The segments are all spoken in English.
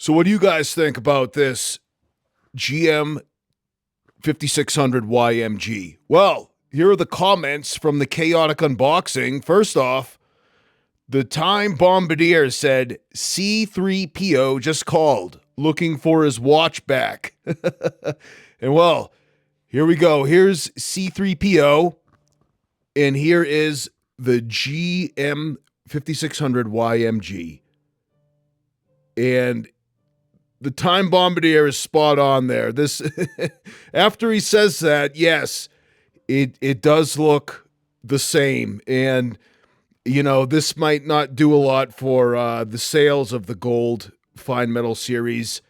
So what do you guys think about this GM 5600 YMG? Well, here are the comments from the Chaotic Unboxing. First off, the Time Bombardier said C3PO just called, looking for his watch back. And well, here we go. Here's C3PO, and here is the GM 5600 YMG. And the Time Bombardier is spot on there. This after he says that, yes, it does look the same. And you know, this might not do a lot for the sales of the gold fine metal series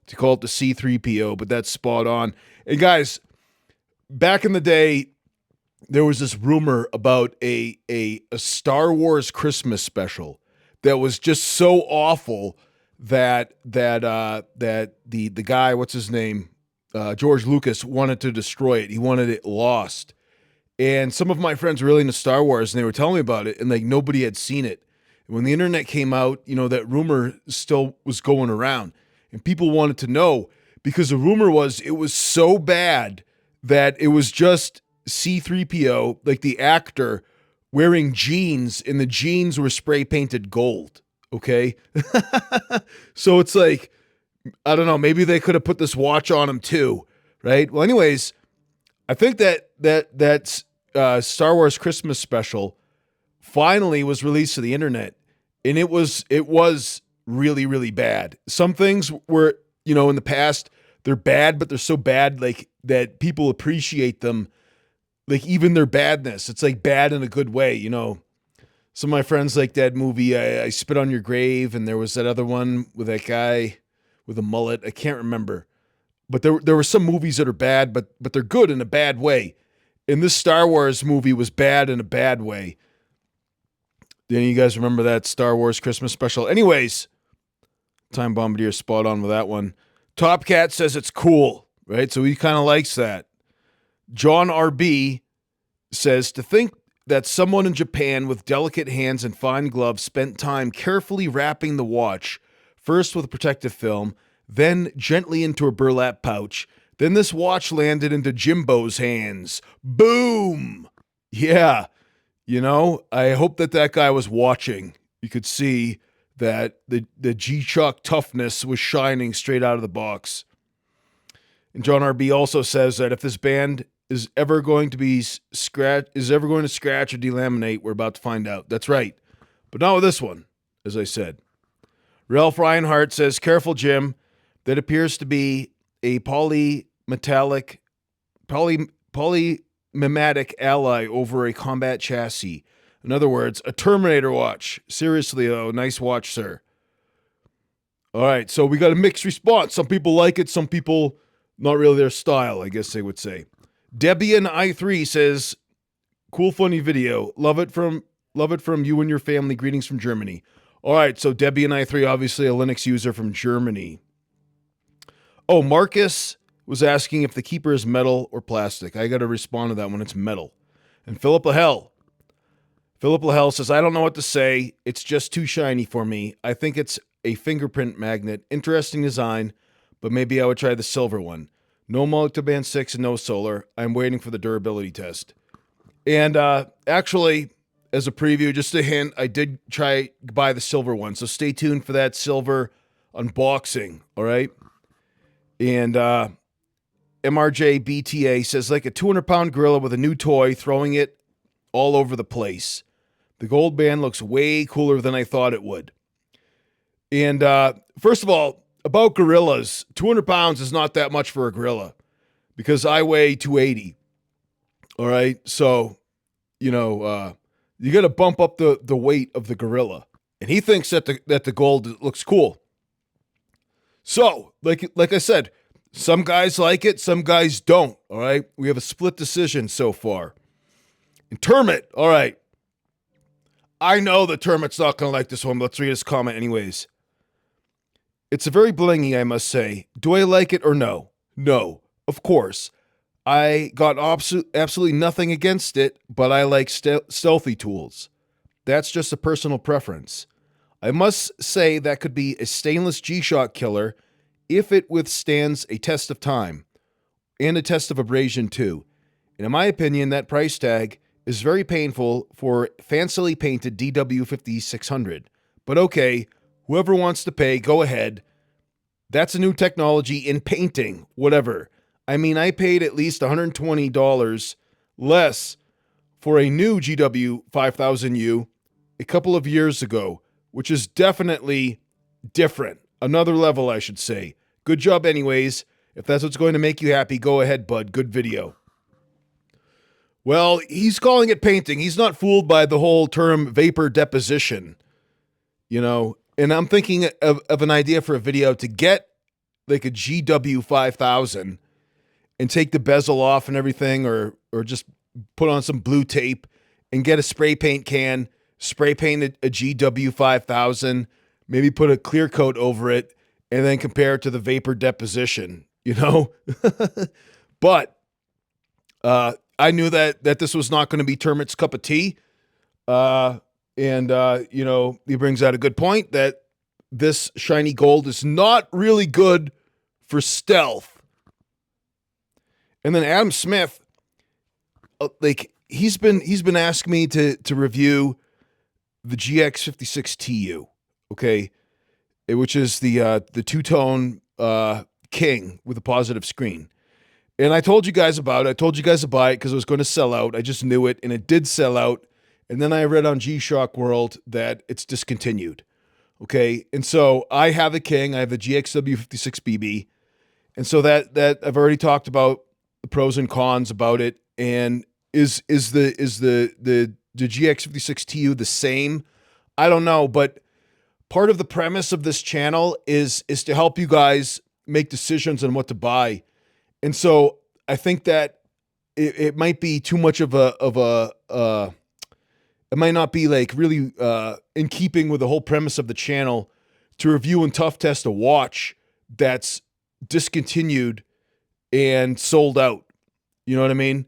to call it the C3PO, but that's spot on. And guys, back in the day, there was this rumor about a Star Wars Christmas special that was just so awful that the guy, what's his name, George Lucas, wanted to destroy it. He wanted it lost. And some of my friends were really into Star Wars, and they were telling me about it, and like nobody had seen it. And when the internet came out, you know, that rumor still was going around, and people wanted to know because the rumor was it was so bad that it was just C3PO, like the actor, wearing jeans, and the jeans were spray painted gold. Okay. So it's like, I don't know, maybe they could have put this watch on him too. Right. Well, anyways, I think that's Star Wars Christmas special finally was released to the internet, and it was really, really bad. Some things were, you know, in the past, they're bad, but they're so bad like that people appreciate them, like even their badness. It's like bad in a good way, you know. Some of my friends like that movie, I Spit on Your Grave, and there was that other one with that guy with a mullet. I can't remember. But there were some movies that are bad, but they're good in a bad way. And this Star Wars movie was bad in a bad way. Then you guys remember that Star Wars Christmas special? Anyways, Time Bombardier spot on with that one. Top Cat says it's cool, right? So he kind of likes that. John RB says to think that someone in Japan with delicate hands and fine gloves spent time carefully wrapping the watch, first with a protective film, then gently into a burlap pouch. Then this watch landed into Jimbo's hands. Boom! Yeah. You know, I hope that guy was watching. You could see that the G-Shock toughness was shining straight out of the box. And John RB also says that if this band is ever going to scratch or delaminate, we're about to find out. That's right. But not with this one, as I said. Ralph Reinhardt says, careful, Jim. That appears to be a polymimetic ally over a combat chassis. In other words, a Terminator watch. Seriously, though, nice watch, sir. All right, so we got a mixed response. Some people like it, some people not really their style, I guess they would say. Debian I3 says, cool, funny video. Love it from you and your family. Greetings from Germany. All right, so Debian I3, obviously a Linux user from Germany. Oh, Marcus was asking if the keeper is metal or plastic. I got to respond to that when it's metal. And Philip Lahell says, I don't know what to say. It's just too shiny for me. I think it's a fingerprint magnet. Interesting design, but maybe I would try the silver one. No Multiband 6 and no solar. I'm waiting for the durability test. And actually, as a preview, just a hint, I did try buy the silver one. So stay tuned for that silver unboxing, all right? And MRJ BTA says, like a 200-pound gorilla with a new toy, throwing it all over the place. The gold band looks way cooler than I thought it would. And first of all, about gorillas, 200 pounds is not that much for a gorilla because I weigh 280. All right. So, you know, you got to bump up the weight of the gorilla. And he thinks that the gold looks cool. So, like I said, some guys like it, some guys don't. All right. We have a split decision so far. And Termit, all right. I know that Termit's not going to like this one, but let's read his comment anyways. It's a very blingy, I must say. Do I like it or no? No, of course. I got absolutely nothing against it, but I like stealthy tools. That's just a personal preference. I must say that could be a stainless G-Shock killer if it withstands a test of time and a test of abrasion too. And in my opinion, that price tag is very painful for fancily painted DW5600. But okay, whoever wants to pay, go ahead. That's a new technology in painting, whatever. I mean, I paid at least $120 less for a new GW5000U a couple of years ago, which is definitely different. Another level, I should say. Good job anyways. If that's what's going to make you happy, go ahead, bud. Good video. Well, he's calling it painting. He's not fooled by the whole term vapor deposition, you know. And I'm thinking of an idea for a video to get like a GW5000 and take the bezel off and everything, or just put on some blue tape and get a spray paint can, spray paint a GW5000, maybe put a clear coat over it, and then compare it to the vapor deposition, you know? But I knew that this was not going to be Termit's cup of tea. You know, he brings out a good point that this shiny gold is not really good for stealth. And then Adam Smith, like he's been asking me to review the GX56TU, okay, which is the two-tone King with a positive screen. And I told you guys about it. I told you guys to buy it because it was going to sell out. I just knew it, and it did sell out. And then I read on G-Shock World that it's discontinued. Okay, and so I have the King. I have the GXW56BB, and so that I've already talked about the pros and cons about it. And is the GX56TU the same? I don't know, but part of the premise of this channel is to help you guys make decisions on what to buy. And so I think that it might be too much of a it might not be like really in keeping with the whole premise of the channel to review and tough test a watch that's discontinued and sold out. You know what I mean?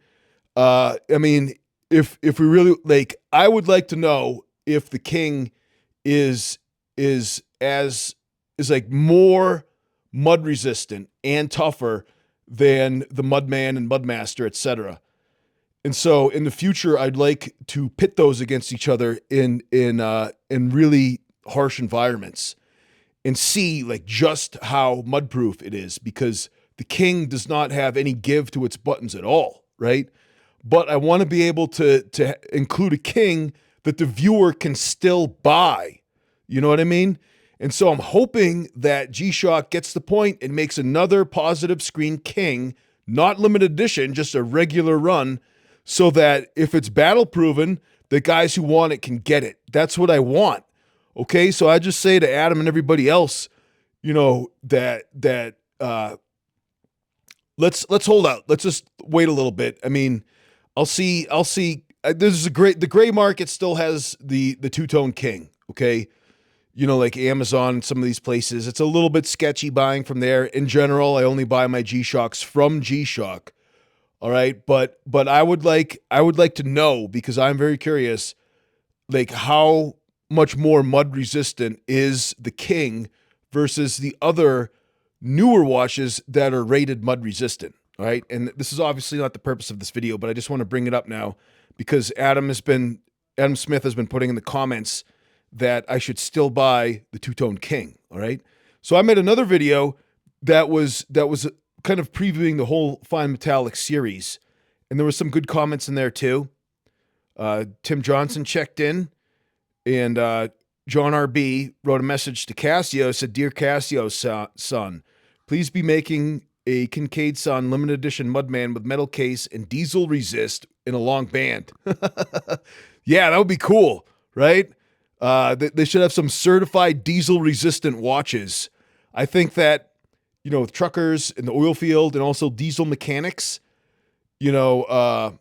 I mean, if we really like, I would like to know if the King is like more mud resistant and tougher than the Mudman and Mudmaster, etc. And so in the future, I'd like to pit those against each other in really harsh environments and see like just how mudproof it is, because the King does not have any give to its buttons at all, right? But I want to be able to include a King that the viewer can still buy. You know what I mean? And so I'm hoping that G-Shock gets the point and makes another positive screen King, not limited edition, just a regular run, so that if it's battle proven, the guys who want it can get it. That's what I want. Okay, so I just say to Adam and everybody else, you know, that let's hold out. Let's just wait a little bit. I mean, I'll see. There's the gray market still has the two-tone King. Okay. You know, like Amazon and some of these places, it's a little bit sketchy buying from there. In general, I only buy my G-Shocks from G-Shock. All right, but I would like to know, because I'm very curious, like how much more mud resistant is the King versus the other newer watches that are rated mud resistant. All right, and this is obviously not the purpose of this video, but I just want to bring it up now because Adam Smith has been putting in the comments that I should still buy the two-tone King, all right? So I made another video that was kind of previewing the whole Fine Metallic series, and there was some good comments in there too. Tim Johnson checked in, and John RB wrote a message to Casio, said, "Dear Casio son, please be making a Kincaid Sun limited edition Mudman with metal case and diesel resist in a long band." Yeah, that would be cool, right? They should have some certified diesel resistant watches. I think that, you know, with truckers in the oil field and also diesel mechanics, you know,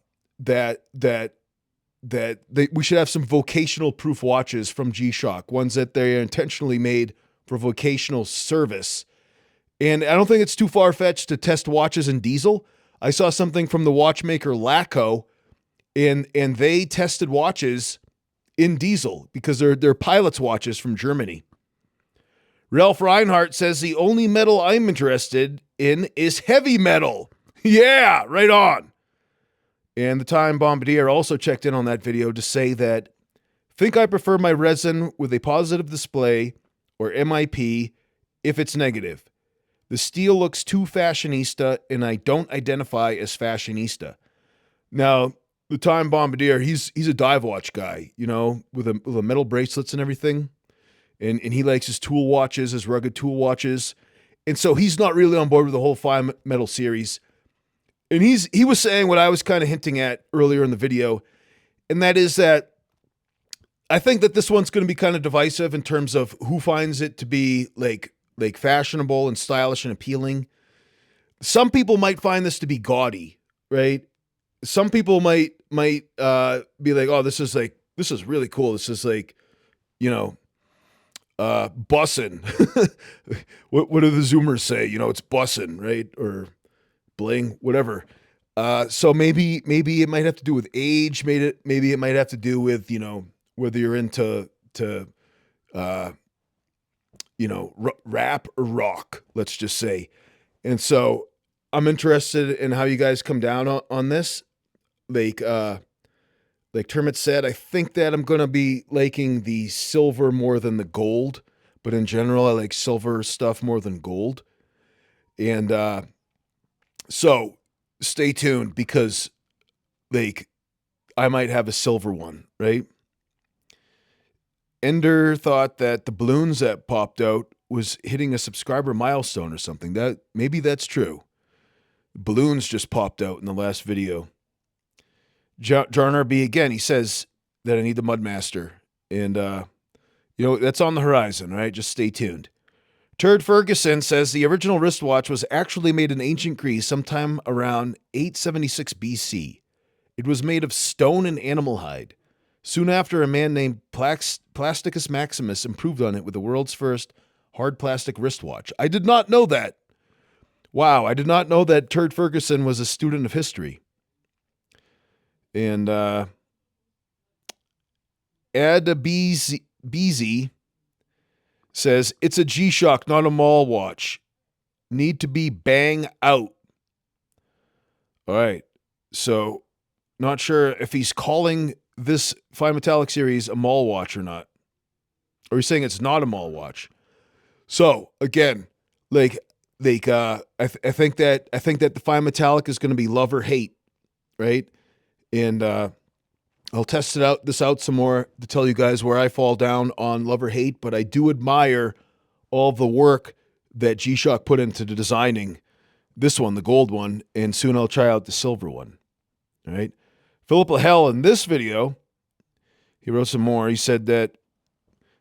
we should have some vocational proof watches from G-Shock, ones that they are intentionally made for vocational service. And I don't think it's too far-fetched to test watches in diesel. I saw something from the watchmaker Laco, and they tested watches in diesel because they're pilot's watches from Germany. Ralph Reinhardt says the only metal I'm interested in is heavy metal. Yeah, right on. And the Time Bombardier also checked in on that video to say that, think I prefer my resin with a positive display or MIP if it's negative. The steel looks too fashionista and I don't identify as fashionista. Now, the Time Bombardier, he's a dive watch guy, you know, with a metal bracelets and everything. And he likes his tool watches, his rugged tool watches. And so he's not really on board with the whole Phi Metal series. And he was saying what I was kind of hinting at earlier in the video, and that is that I think that this one's going to be kind of divisive in terms of who finds it to be like fashionable and stylish and appealing. Some people might find this to be gaudy, right? Some people might be like, oh, this is really cool. This is like, you know, bussin'. What do the Zoomers say? You know, it's bussin', right? Or bling, whatever. So maybe it might have to do with age. Maybe it might have to do with, you know, whether you're into you know, rap or rock, let's just say. And so I'm interested in how you guys come down on this. Like Termit said, I think that I'm going to be liking the silver more than the gold, but in general, I like silver stuff more than gold. And so stay tuned because like I might have a silver one, right? Ender thought that the balloons that popped out was hitting a subscriber milestone or something. That maybe that's true. Balloons just popped out in the last video. John RB again, he says that I need the Mudmaster. And, you know, that's on the horizon, right? Just stay tuned. Turd Ferguson says the original wristwatch was actually made in ancient Greece sometime around 876 BC. It was made of stone and animal hide. Soon after, a man named Plasticus Maximus improved on it with the world's first hard plastic wristwatch. I did not know that. Wow, I did not know that Turd Ferguson was a student of history. And Ed Beezy says, it's a G-Shock, not a mall watch. Need to be bang out. All right. So, not sure if he's calling this Phi Metallic series a mall watch or not. Or he's saying it's not a mall watch. So, again, I think that the Phi Metallic is going to be love or hate, right? And I'll test this out some more to tell you guys where I fall down on love or hate, but I do admire all the work that G-Shock put into designing this one, the gold one, and soon I'll try out the silver one. All right. Philip Lahell in this video, he wrote some more. He said that,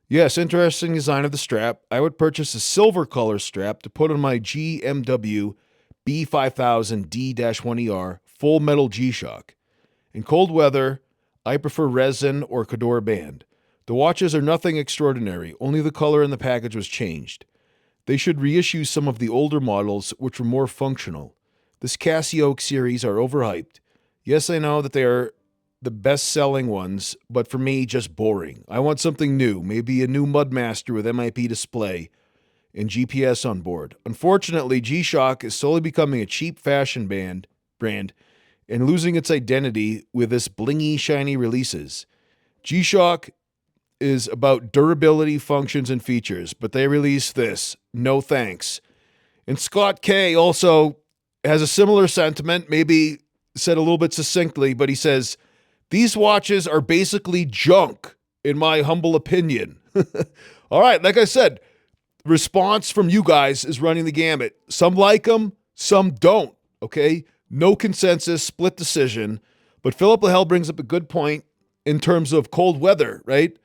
yes, interesting design of the strap. I would purchase a silver color strap to put on my GMW B5000 D-1ER full metal G-Shock. In cold weather, I prefer resin or Cador band. The watches are nothing extraordinary, only the color in the package was changed. They should reissue some of the older models which were more functional. This Casio series are overhyped. Yes, I know that they are the best-selling ones, but for me, just boring. I want something new, maybe a new Mudmaster with MIP display and GPS on board. Unfortunately, G-Shock is slowly becoming a cheap fashion brand and losing its identity with this blingy, shiny releases. G-Shock is about durability, functions, and features, but they release this. No thanks. And Scott K also has a similar sentiment, maybe said a little bit succinctly, but he says, these watches are basically junk, in my humble opinion. All right, like I said, response from you guys is running the gamut. Some like them, some don't, okay? No consensus, split decision. But Philip Lahell brings up a good point in terms of cold weather, right?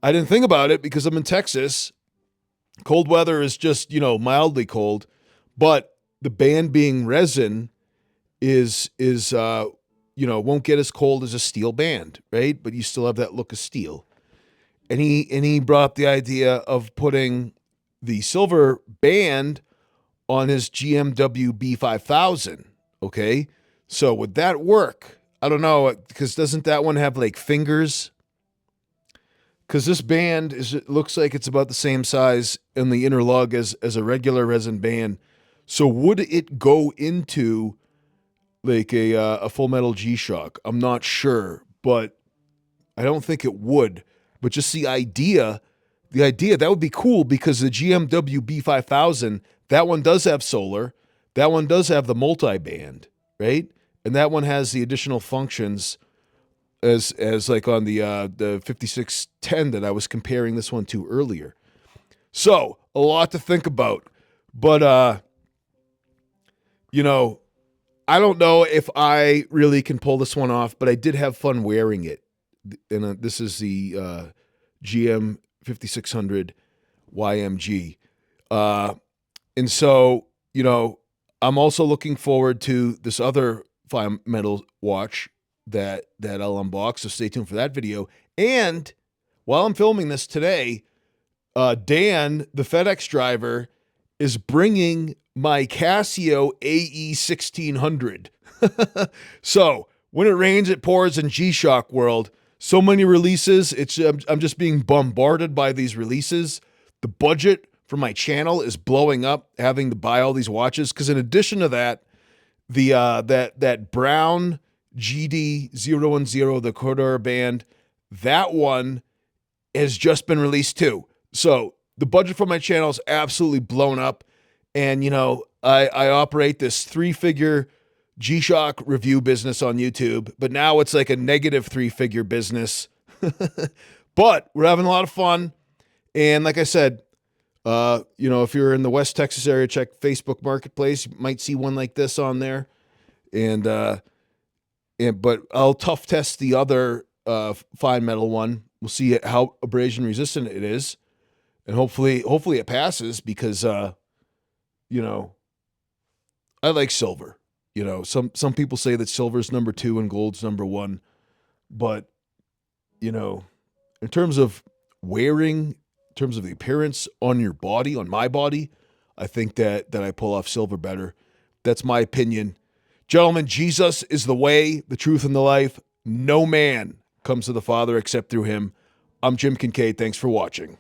I didn't think about it because I'm in Texas. Cold weather is just, mildly cold. But the band being resin is won't get as cold as a steel band, right? But you still have that look of steel. And he brought up the idea of putting the silver band on his GMW B5000. Okay, so would that work? I don't know, because doesn't that one have like fingers? because this band it looks like it's about the same size in the inner lug as a regular resin band. So would it go into like a Full Metal G-Shock? I'm not sure, but I don't think it would. But just the idea that would be cool, because the GMW B5000, that one does have solar, that one does have the multi-band, right? And that one has the additional functions as like on the 5610 that I was comparing this one to earlier. So a lot to think about, but you know, I don't know if I really can pull this one off, but I did have fun wearing it. And this is the GM 5600 YMG. And so, you know, I'm also looking forward to this other fine metal watch that I'll unbox, so stay tuned for that video. And while I'm filming this today, Dan, the FedEx driver, is bringing my Casio AE 1600. So when it rains, it pours in G-Shock world. So many releases. I'm just being bombarded by these releases. The budget for my channel is blowing up, having to buy all these watches. Because in addition to that, the that brown GD010, the Cordura band, that one has just been released too. So the budget for my channel is absolutely blown up. And, you know, I operate this 3-figure G-Shock review business on YouTube, but now it's like a negative 3-figure business. But we're having a lot of fun. And like I said, you know, if you're in the West Texas area, check Facebook Marketplace. You might see one like this on there. But I'll tough test the other fine metal one. We'll see how abrasion resistant it is. And hopefully it passes, because you know, I like silver. You know, some people say that silver's number 2 and gold's number 1. But, you know, in terms of wearing, in terms of the appearance on your body, on my body, I think that I pull off silver better. That's my opinion. Gentlemen, Jesus is the way, the truth, and the life. No man comes to the Father except through him. I'm Jim Kincaid. Thanks for watching.